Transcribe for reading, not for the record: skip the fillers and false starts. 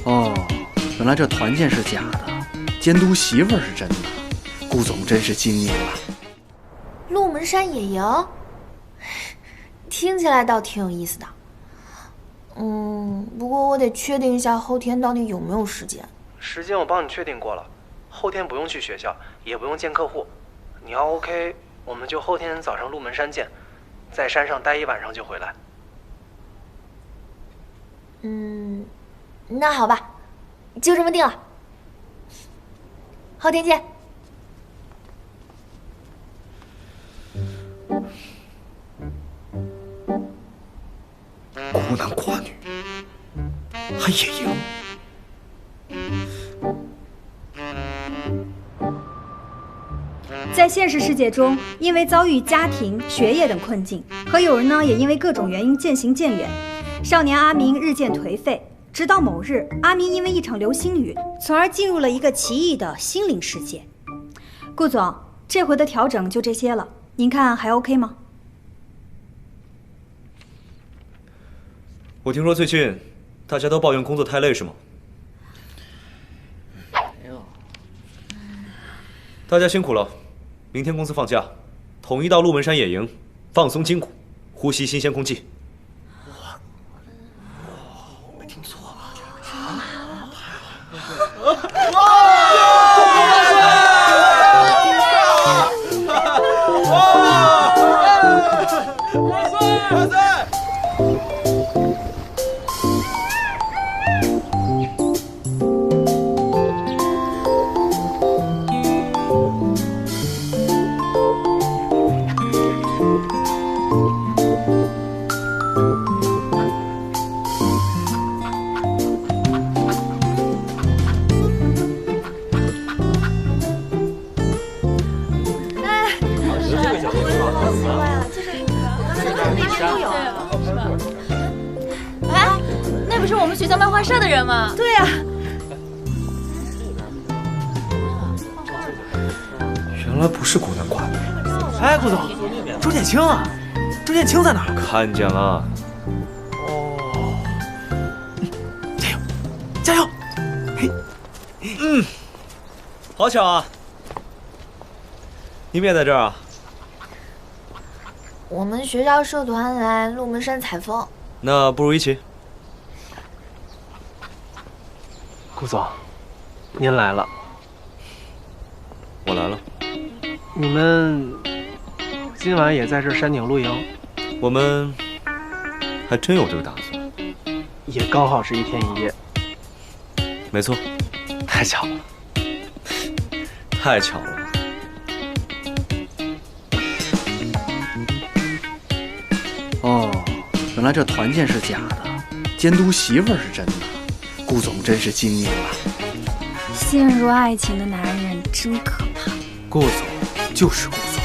哦，原来这团建是假的，监督媳妇儿是真的。顾总真是精明了。鹿门山野营，听起来倒挺有意思的。不过我得确定一下后天到底有没有时间。时间我帮你确定过了，后天不用去学校，也不用见客户。你要 OK， 我们就后天早上鹿门山见，在山上待一晚上就回来。那好吧，就这么定了。后天见。孤男寡女，还野营。在现实世界中，因为遭遇家庭、学业等困境，和友人呢也因为各种原因渐行渐远。少年阿明日渐颓废，直到某日，阿明因为一场流星雨，从而进入了一个奇异的心灵世界。顾总，这回的调整就这些了，您看还 OK 吗？我听说最近大家都抱怨工作太累，是吗？没有。大家辛苦了，明天公司放假，统一到鹿门山野营，放松筋骨，呼吸新鲜空气。我没听错吧？万岁！那不是我们学校漫画社的人吗？对呀、原来不是孤男寡女。哎，顾总，周建清啊，周建清在哪儿？看见了。哦，加油，加油！嘿，好巧啊！你们也在这儿啊？我们学校社团来鹿门山采风。那不如一起。顾总，您来了。我来了。你们今晚也在这山顶露营？我们还真有这个打算。也刚好是1天1夜。没错。太巧了。太巧了。哦，原来这团建是假的，监督媳妇儿是真的。顾总真是精明了。陷入爱情的男人真可怕。顾总就是顾总。